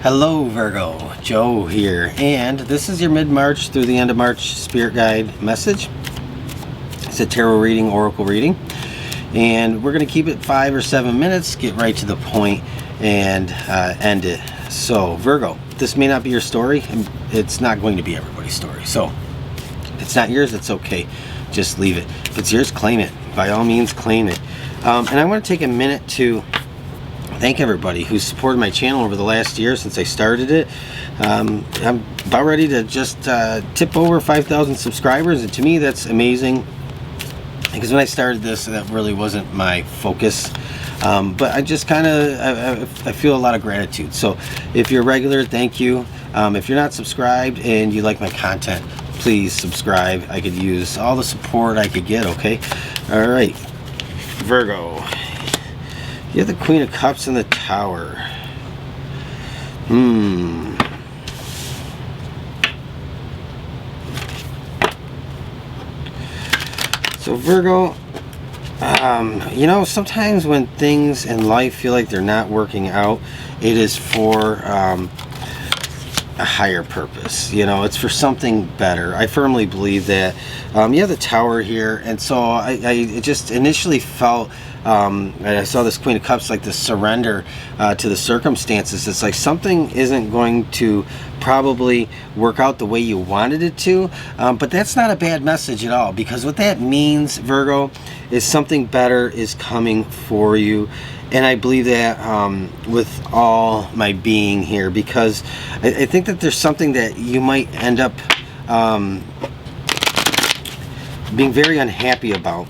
Hello Virgo, Joe here, and this is your mid-March through the end of March Spirit Guide message. It's a tarot reading, oracle reading, and we're going to keep it 5 or 7 minutes, get right to the point, and end it. So Virgo, this may not be your story, and it's not going to be everybody's story. So if it's not yours, it's okay. Just leave it. If it's yours, claim it. By all means, claim it. And I want to take a minute to thank everybody who's supported my channel over the last year since I started it. I'm about ready to just tip over 5,000 subscribers, and to me that's amazing, because when I started this, that really wasn't my focus. But I just kind of I feel a lot of gratitude. So if you're a regular, thank you. If you're not subscribed and you like my content, please subscribe. I could use all the support I could get. Okay, all right, Virgo. You have the Queen of Cups in the Tower. So Virgo, you know, sometimes when things in life feel like they're not working out, it is for a higher purpose. You know, it's for something better. I firmly believe that. You have the Tower here, and so I just initially felt, and I saw this Queen of Cups, like the surrender to the circumstances. It's like something isn't going to probably work out the way you wanted it to, but that's not a bad message at all, because what that means, Virgo, is something better is coming for you. And I believe that with all my being here, because I think that there's something that you might end up being very unhappy about,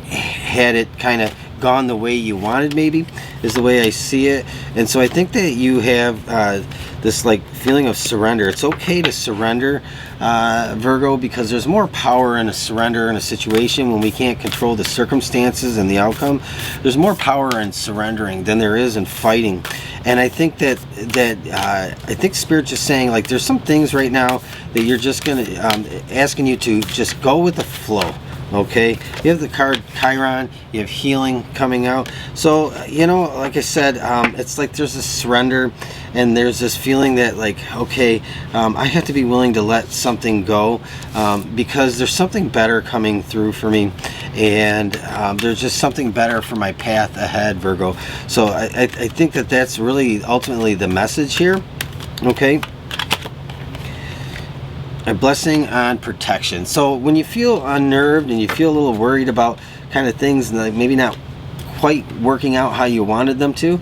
had it kind of gone the way you wanted, maybe, is the way I see it. And so I think that you have this like feeling of surrender. It's okay to surrender, Virgo, because there's more power in a surrender in a situation when we can't control the circumstances and the outcome. There's more power in surrendering than there is in fighting. And I think that I think Spirit's just saying, like, there's some things right now that you're just gonna asking you to just go with the flow. Okay, you have the card Chiron, you have healing coming out. So, you know, like I said, it's like there's this surrender, and there's this feeling that, like, okay, I have to be willing to let something go, because there's something better coming through for me, and there's just something better for my path ahead, Virgo. So I think that that's really ultimately the message here. Okay, a blessing on protection. So when you feel unnerved and you feel a little worried about kind of things and like maybe not quite working out how you wanted them to,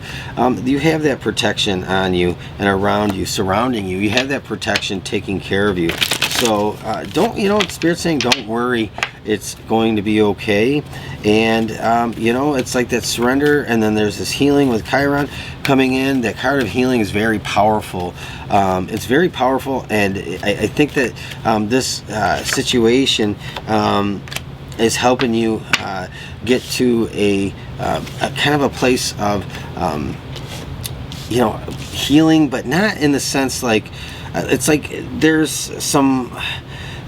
you have that protection on you and around you, surrounding you. You have that protection taking care of you. So don't, you know, Spirit's saying don't worry, it's going to be okay. And you know, it's like that surrender, and then there's this healing with Chiron coming in. That card of healing is very powerful. It's very powerful, and I think that this situation is helping you get to a kind of a place of you know, healing, but not in the sense like it's like there's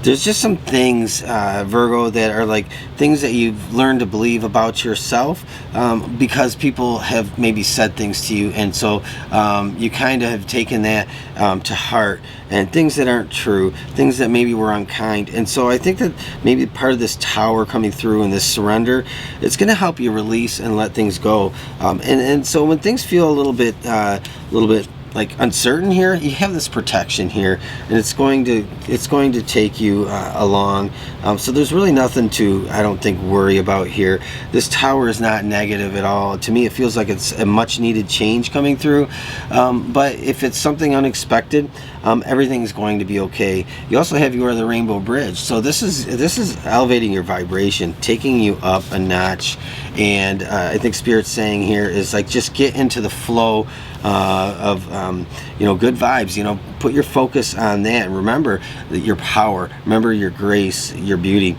just some things, Virgo, that are like things that you've learned to believe about yourself, because people have maybe said things to you, and so you kind of have taken that to heart, and things that aren't true, things that maybe were unkind. And so I think that maybe part of this Tower coming through and this surrender, it's going to help you release and let things go. And so when things feel a little bit like uncertain here, you have this protection here, and it's going to take you along. So there's really nothing to, I don't think, worry about here. This Tower is not negative at all. To me, it feels like it's a much needed change coming through. But if it's something unexpected, everything's going to be okay. You also have You Are the Rainbow Bridge. So this is elevating your vibration, taking you up a notch. And I think Spirit's saying here is like, just get into the flow of you know, good vibes. You know, put your focus on that, and remember that your power, remember your grace, your beauty,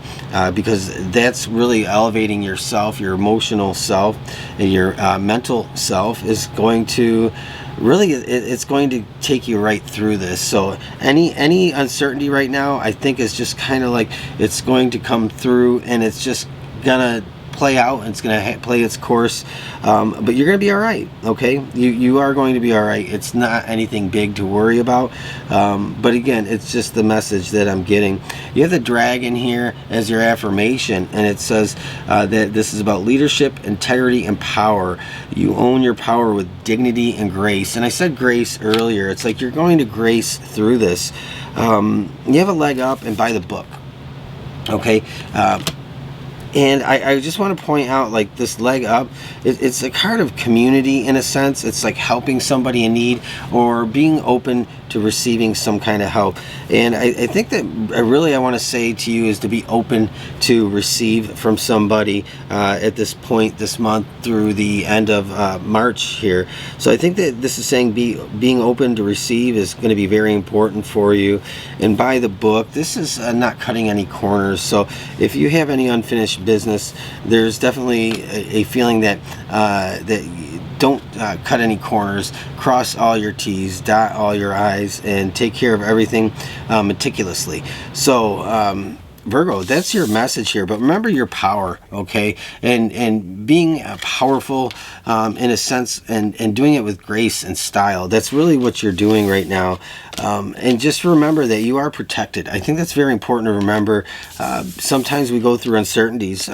because that's really elevating yourself, your emotional self, and your mental self is going to really, it's going to take you right through this. So any uncertainty right now, I think, is just kind of like it's going to come through, and it's just gonna play out, and it's going to play its course, but you're going to be all right. Okay, you are going to be all right. It's not anything big to worry about, but again, it's just the message that I'm getting. You have the dragon here as your affirmation, and it says that this is about leadership, integrity, and power. You own your power with dignity and grace. And I said grace earlier. It's like you're going to grace through this. You have a leg up, and by the book. Okay, and I just want to point out, like, this leg up, it's a card of community in a sense. It's like helping somebody in need, or being open to receiving some kind of help. And I think that I want to say to you is to be open to receive from somebody at this point this month through the end of March here. So I think that this is saying being open to receive is going to be very important for you. And by the book, this is not cutting any corners. So if you have any unfinished business, there's definitely a feeling that don't cut any corners, cross all your T's, dot all your I's, and take care of everything meticulously. So Virgo, that's your message here. But remember your power, okay? And being powerful in a sense, and doing it with grace and style. That's really what you're doing right now. And just remember that you are protected. I think that's very important to remember. Sometimes we go through uncertainties,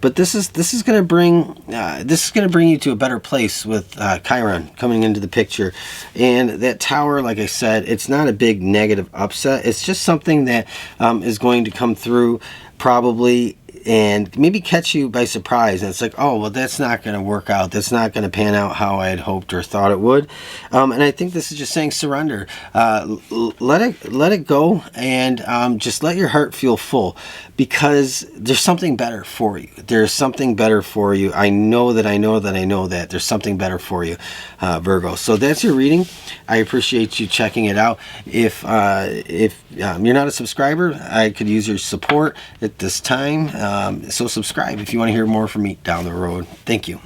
but this is going to bring you to a better place with Chiron coming into the picture. And that tower, like I said, it's not a big negative upset. It's just something that is going to come through probably, and maybe catch you by surprise. And it's like, oh, well, that's not going to work out. That's not going to pan out how I had hoped or thought it would. And I think this is just saying surrender. Let it go, and just let your heart feel full, because there's something better for you. There's something better for you. I know that there's something better for you, Virgo. So that's your reading. I appreciate you checking it out. If you're not a subscriber, I could use your support at this time. So subscribe if you want to hear more from me down the road. Thank you.